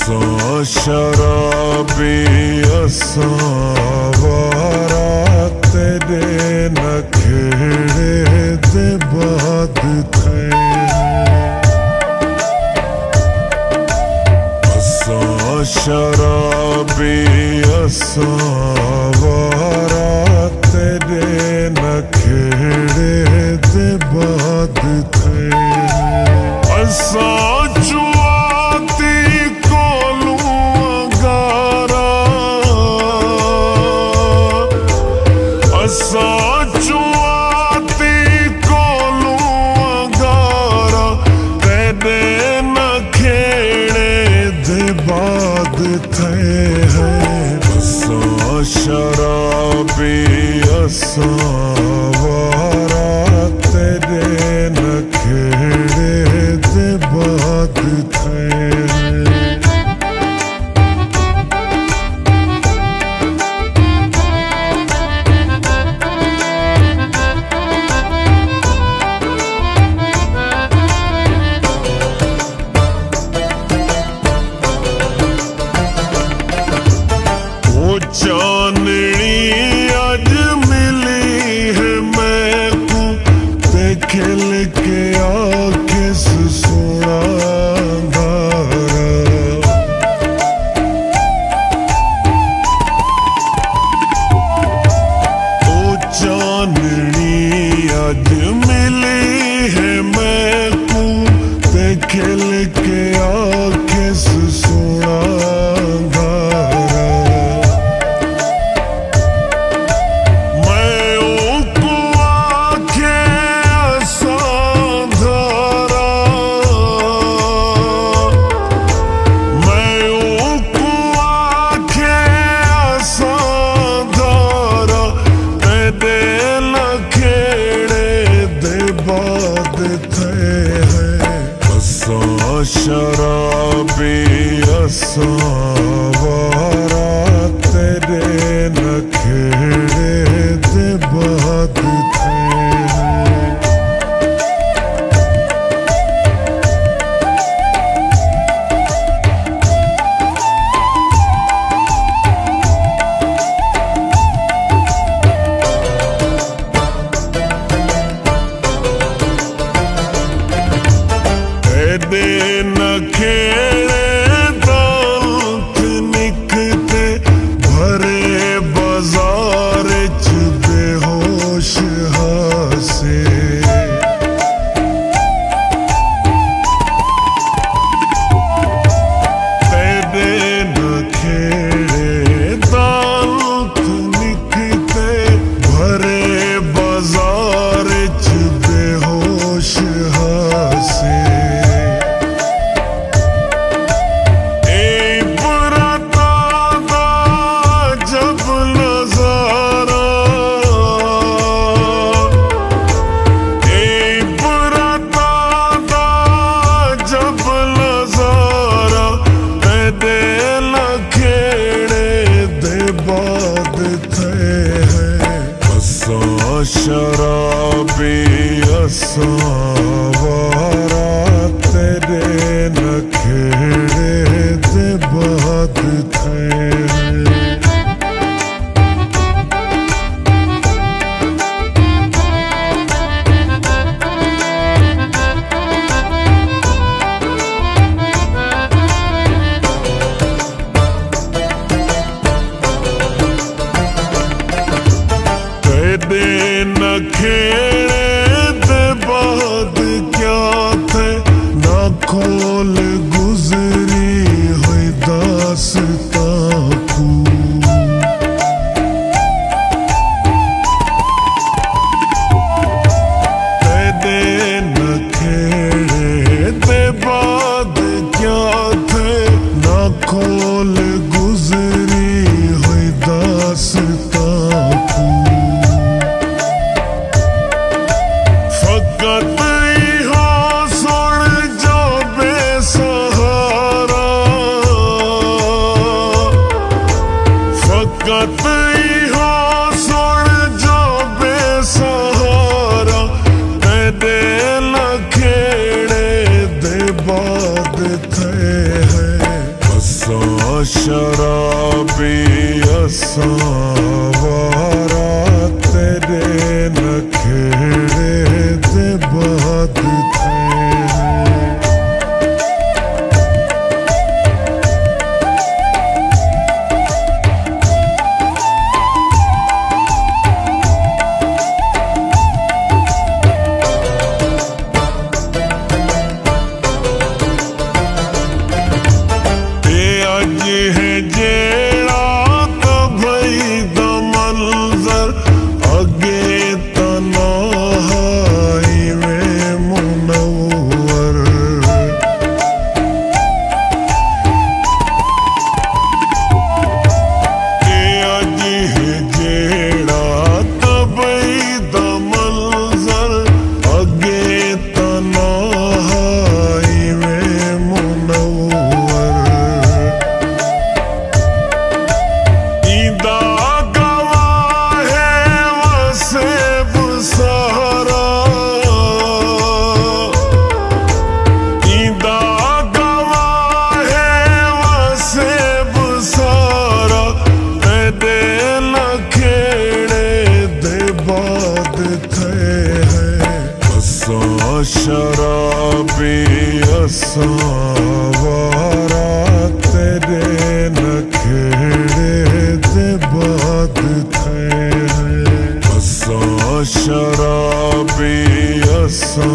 असां शराबी असां वारा तेरे नखेड़े दे बाद थे। असां शराबी असां वारा तेरे नखेड़े दे बाद थे। असां जुआती कोलू अंगारा, असां जुआती कोलू अंगारा तेरे नखेड़े दे बाद थे हैं। असां शराबी असां वारा तेरे नखेड़े दे बाद थे। चांदनी आज मिली है मैं को ते खिल के आके सोना धारा। ओ चांदनी आज मिली है मैं को ते खिल के आके सोना धारा। शराबी असां वारा तेरे नखेड़े दे बाद थे। तेरे नखेड़े दांत निकते भरे बाजार च बेहोश हासे। तेरे नखेड़े दांत निकते भरे बाजार च बेहोश हासे। शराबी असां वारा तेरे नखेड़े दे बाद थे। तेरे नखेड़े दे बाद क्या थे ना खोल गुजरी हुई दास्तां को। तेरे नखेड़े दे बाद क्या थे ना खोल गुजरी हुई दास्तां को। फकत इहो सुन जो बेसहारा, फकत इहो सुन जो बेसहारा तेरे नखेड़े दे बाद थे हैं। शराबी असावारा तेरे नखेड़े दे बाद थे। है जेड़ा तो भई द मंजर अगे तना हाईवे मुनव्वर। अज है जेड़ा तो भई द मंजर अगे तना हाईवे मुनव्वर। शराबी असावारा तेरे नखेड़े दे बाद थे। शराबी असा